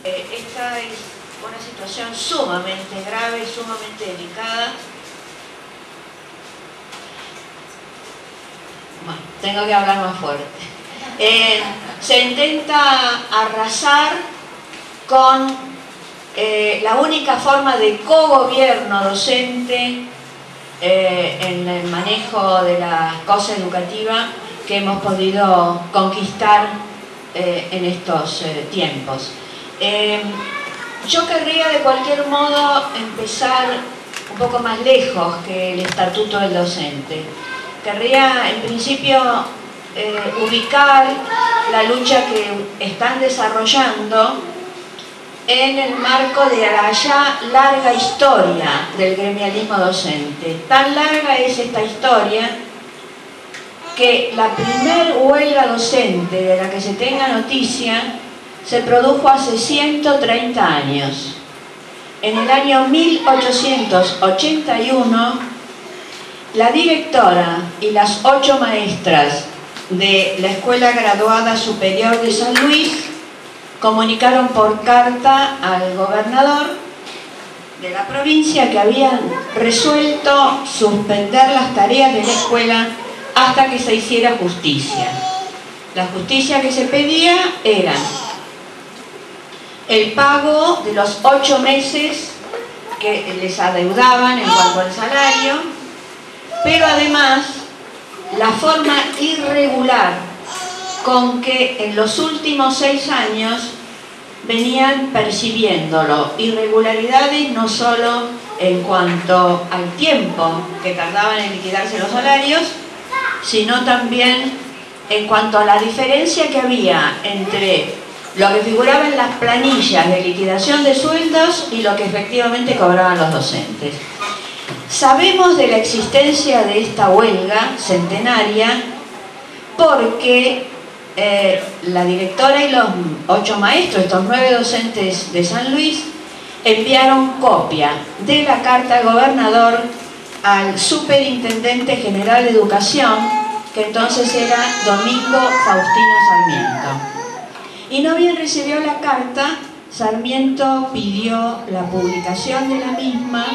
Esta es una situación sumamente grave, sumamente delicada. Bueno, tengo que hablar más fuerte. Se intenta arrasar con la única forma de cogobierno docente en el manejo de la cosa educativa que hemos podido conquistar en estos tiempos. Yo querría de cualquier modo empezar un poco más lejos que el estatuto del docente. Querría en principio ubicar la lucha que están desarrollando en el marco de la ya larga historia del gremialismo docente. Tan larga es esta historia que la primer huelga docente de la que se tenga noticia se produjo hace 130 años. En el año 1881, la directora y las 8 maestras de la Escuela Graduada Superior de San Luis comunicaron por carta al gobernador de la provincia que habían resuelto suspender las tareas de la escuela hasta que se hiciera justicia. La justicia que se pedía era el pago de los 8 meses que les adeudaban en cuanto al salario, pero además la forma irregular con que en los últimos 6 años venían percibiéndolo. Irregularidades no solo en cuanto al tiempo que tardaban en liquidarse los salarios, sino también en cuanto a la diferencia que había entre lo que figuraba en las planillas de liquidación de sueldos y lo que efectivamente cobraban los docentes. Sabemos de la existencia de esta huelga centenaria porque la directora y los 8 maestros, estos 9 docentes de San Luis, enviaron copia de la carta al gobernador al superintendente general de educación, que entonces era Domingo Faustino Sarmiento. Y no bien recibió la carta, Sarmiento pidió la publicación de la misma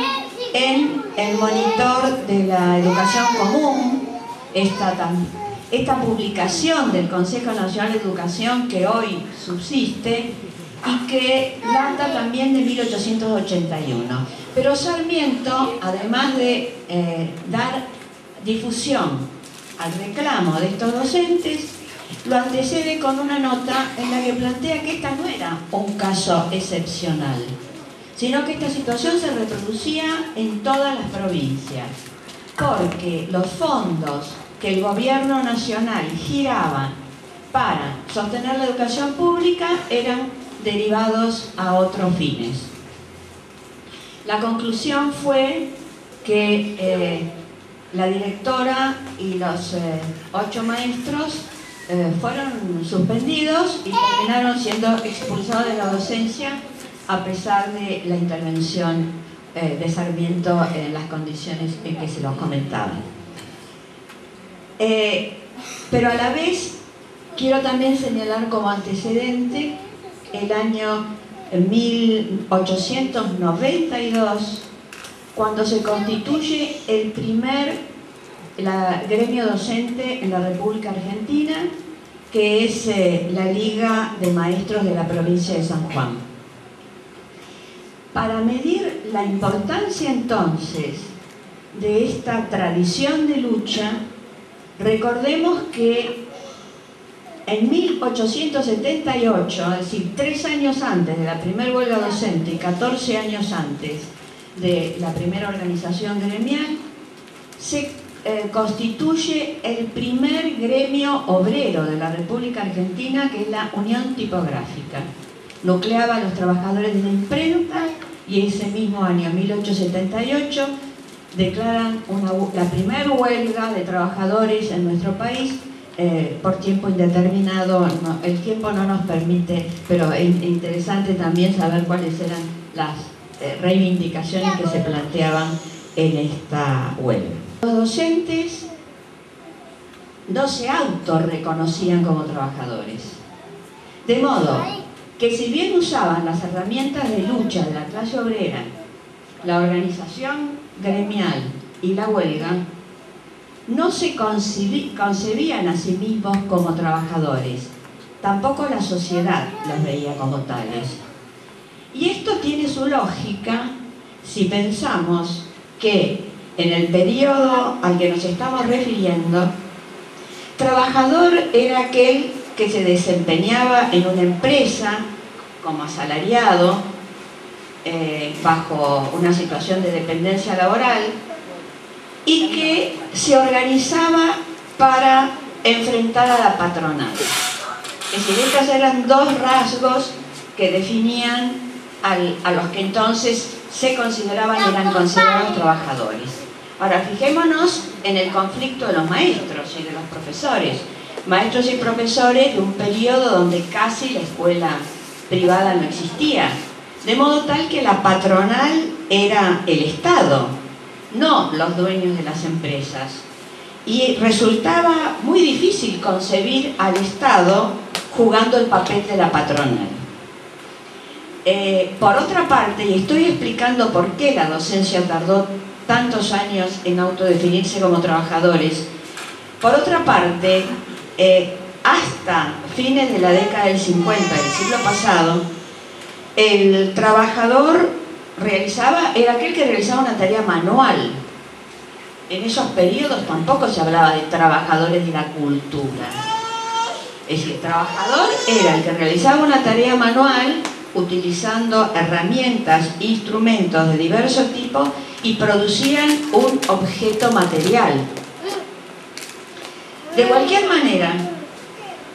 en el monitor de la educación común, esta publicación del Consejo Nacional de Educación que hoy subsiste y que data también de 1881. Pero Sarmiento, además de dar difusión al reclamo de estos docentes, lo antecede con una nota en la que plantea que esta no era un caso excepcional, sino que esta situación se reproducía en todas las provincias, porque los fondos que el gobierno nacional giraba para sostener la educación pública eran derivados a otros fines. La conclusión fue que la directora y los 8 maestros fueron suspendidos y terminaron siendo expulsados de la docencia a pesar de la intervención de Sarmiento en las condiciones en que se los comentaba. Pero a la vez quiero también señalar como antecedente el año 1892, cuando se constituye el primer gremio docente en la República Argentina, que es la Liga de Maestros de la provincia de San Juan. Para medir la importancia entonces de esta tradición de lucha, recordemos que en 1878, es decir, 3 años antes de la primera huelga docente y 14 años antes de la primera organización gremial, se constituye el primer gremio obrero de la República Argentina, que es la Unión Tipográfica. Nucleaba a los trabajadores de la imprenta y ese mismo año, 1878, declaran la primera huelga de trabajadores en nuestro país por tiempo indeterminado. El tiempo no nos permite, pero es interesante también saber cuáles eran las reivindicaciones que se planteaban en esta huelga. Los docentes no se autorreconocían como trabajadores, de modo que si bien usaban las herramientas de lucha de la clase obrera, la organización gremial y la huelga, no se concebían a sí mismos como trabajadores, tampoco la sociedad los veía como tales. Y esto tiene su lógica si pensamos que en el periodo al que nos estamos refiriendo, trabajador era aquel que se desempeñaba en una empresa como asalariado, bajo una situación de dependencia laboral, y que se organizaba para enfrentar a la patronal. Es decir, estos eran dos rasgos que definían a los que entonces se consideraban y eran considerados trabajadores. Ahora, fijémonos en el conflicto de los maestros y de los profesores. Maestros y profesores de un periodo donde casi la escuela privada no existía. De modo tal que la patronal era el Estado, no los dueños de las empresas. Y resultaba muy difícil concebir al Estado jugando el papel de la patronal. Por otra parte, y estoy explicando por qué la docencia tardó tantos años en autodefinirse como trabajadores, por otra parte, hasta fines de la década del 50 del siglo pasado, el trabajador era aquel que realizaba una tarea manual. En esos periodos tampoco se hablaba de trabajadores de la cultura. Es decir, el trabajador era el que realizaba una tarea manual utilizando herramientas e instrumentos de diverso tipo y producían un objeto material. De cualquier manera,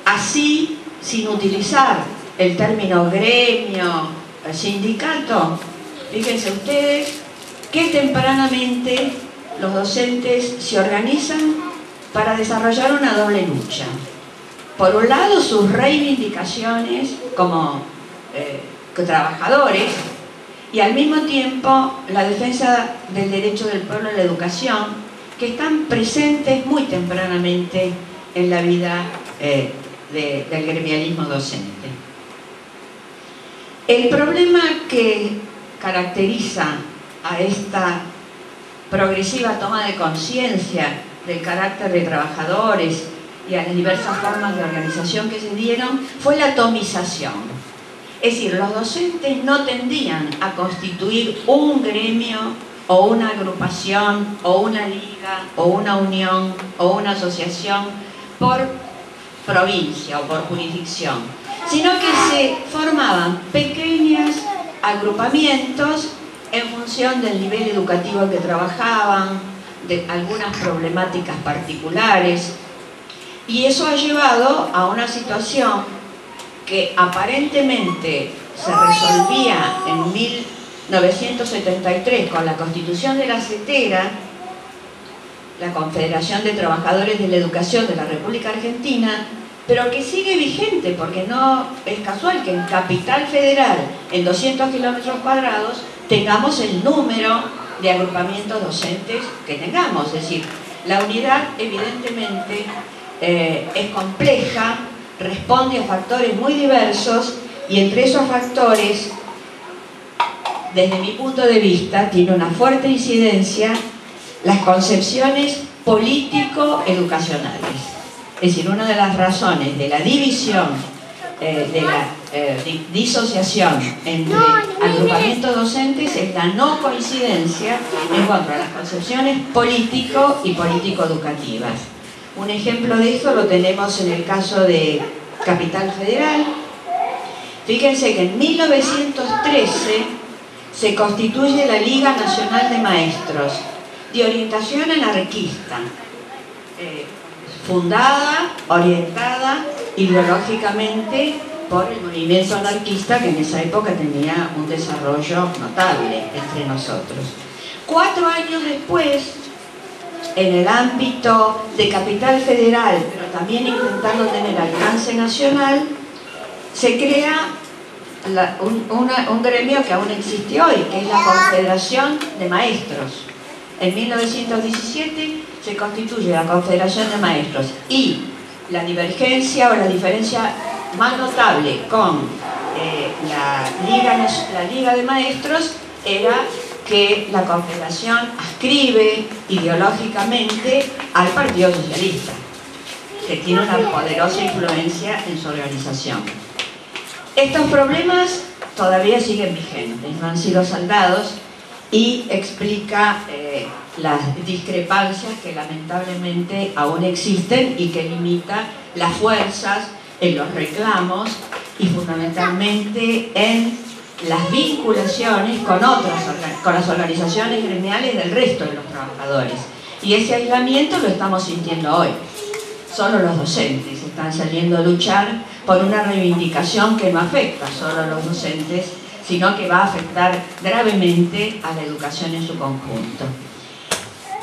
así, sin utilizar el término gremio, sindicato, fíjense ustedes que tempranamente los docentes se organizan para desarrollar una doble lucha. Por un lado, sus reivindicaciones como trabajadores, y al mismo tiempo la defensa del derecho del pueblo a la educación, que están presentes muy tempranamente en la vida del gremialismo docente. El problema que caracteriza a esta progresiva toma de conciencia del carácter de trabajadores y a las diversas formas de organización que se dieron fue la atomización. Es decir, los docentes no tendían a constituir un gremio o una agrupación o una liga o una unión o una asociación por provincia o por jurisdicción, sino que se formaban pequeños agrupamientos en función del nivel educativo en que trabajaban, de algunas problemáticas particulares, y eso ha llevado a una situación que aparentemente se resolvía en 1973 con la Constitución de la CETERA, la Confederación de Trabajadores de la Educación de la República Argentina, pero que sigue vigente porque no es casual que en Capital Federal, en 200 kilómetros cuadrados, tengamos el número de agrupamientos docentes que tengamos. Es decir, la unidad evidentemente es compleja, responde a factores muy diversos, y entre esos factores, desde mi punto de vista, tiene una fuerte incidencia las concepciones político-educacionales. Es decir, una de las razones de la división, de la disociación entre agrupamientos docentes es la no coincidencia en cuanto a las concepciones político y político-educativas. Un ejemplo de esto lo tenemos en el caso de Capital Federal. Fíjense que en 1913 se constituye la Liga Nacional de Maestros, de orientación anarquista, fundada, orientada ideológicamente por el movimiento anarquista, que en esa época tenía un desarrollo notable entre nosotros. 4 años después, en el ámbito de Capital Federal, pero también intentando tener alcance nacional, se crea un gremio que aún existe hoy, que es la Confederación de Maestros. En 1917 se constituye la Confederación de Maestros, y la divergencia o la diferencia más notable con la Liga de Maestros era que la Confederación adscribe ideológicamente al Partido Socialista, que tiene una poderosa influencia en su organización. Estos problemas todavía siguen vigentes, no han sido saldados, y explica las discrepancias que lamentablemente aún existen y que limita las fuerzas en los reclamos y fundamentalmente en las vinculaciones con las organizaciones gremiales del resto de los trabajadores. Y ese aislamiento lo estamos sintiendo hoy. Solo los docentes están saliendo a luchar por una reivindicación que no afecta solo a los docentes, sino que va a afectar gravemente a la educación en su conjunto.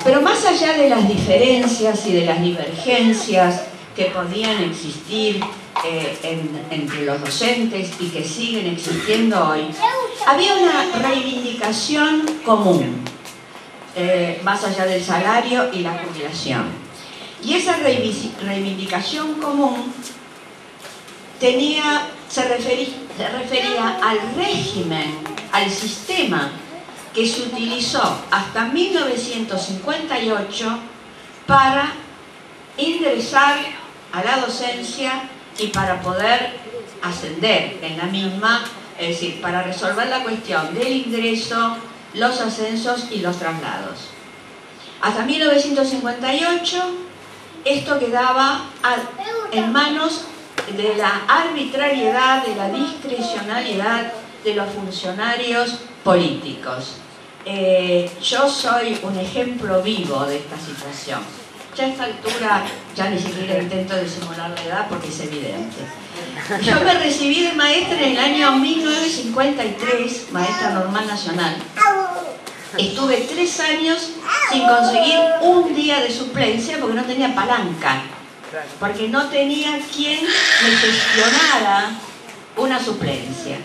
Pero más allá de las diferencias y de las divergencias que podían existir entre los docentes y que siguen existiendo hoy, había una reivindicación común, más allá del salario y la jubilación. Y esa reivindicación común se refería al régimen, al sistema que se utilizó hasta 1958 para ingresar a la docencia y para poder ascender en la misma, es decir, para resolver la cuestión del ingreso, los ascensos y los traslados. Hasta 1958 esto quedaba en manos de la arbitrariedad, de la discrecionalidad de los funcionarios políticos. Yo soy un ejemplo vivo de esta situación. Ya a esta altura ya ni siquiera intento disimular la edad porque es evidente. Yo me recibí de maestra en el año 1953, maestra normal nacional. Estuve 3 años sin conseguir un día de suplencia porque no tenía palanca, porque no tenía quien me gestionara una suplencia.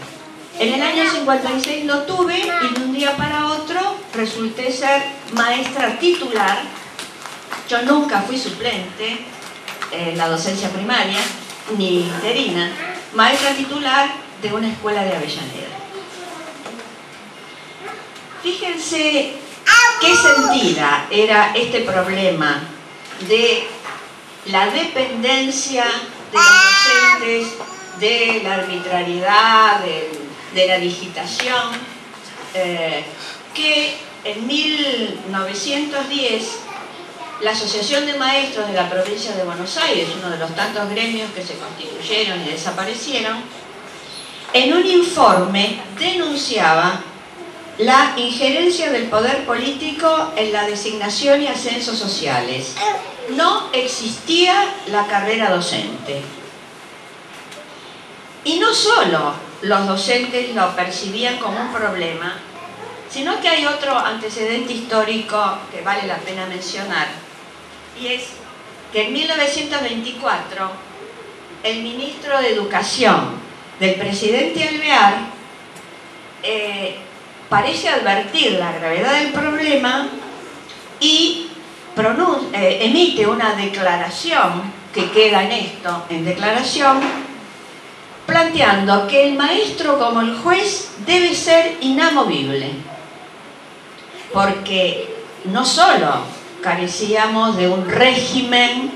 En el año 56 lo tuve y de un día para otro resulté ser maestra titular. Yo nunca fui suplente en la docencia primaria, ni interina, maestra titular de una escuela de Avellaneda. Fíjense qué sentida era este problema de la dependencia de los docentes, de la arbitrariedad, de la digitación, que en 1910 la Asociación de Maestros de la Provincia de Buenos Aires, uno de los tantos gremios que se constituyeron y desaparecieron, en un informe denunciaba la injerencia del poder político en la designación y ascensos sociales. No existía la carrera docente. Y no solo los docentes lo percibían como un problema, sino que hay otro antecedente histórico que vale la pena mencionar, y es que en 1924 el ministro de Educación del presidente Alvear parece advertir la gravedad del problema y emite una declaración que queda en declaración, planteando que el maestro como el juez debe ser inamovible, porque no solo carecíamos de un régimen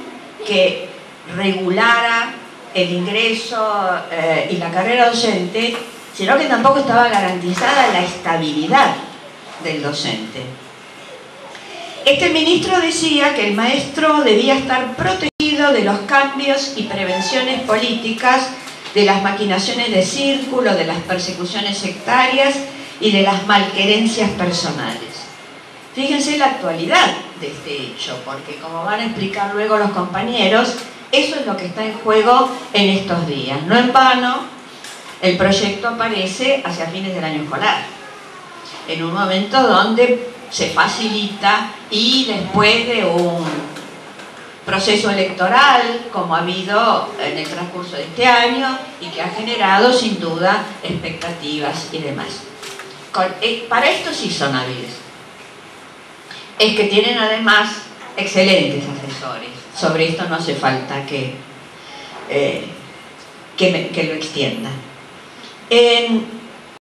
que regulara el ingreso y la carrera docente, sino que tampoco estaba garantizada la estabilidad del docente. Este ministro decía que el maestro debía estar protegido de los cambios y prevenciones políticas, de las maquinaciones de círculo, de las persecuciones sectarias y de las malquerencias personales. Fíjense la actualidad de este hecho, porque como van a explicar luego los compañeros, eso es lo que está en juego en estos días. No en vano, el proyecto aparece hacia fines del año escolar, en un momento donde se facilita y después de un proceso electoral como ha habido en el transcurso de este año y que ha generado sin duda expectativas y demás. Para esto sí son hábiles. Es que tienen además excelentes asesores. Sobre esto no hace falta que lo extiendan. en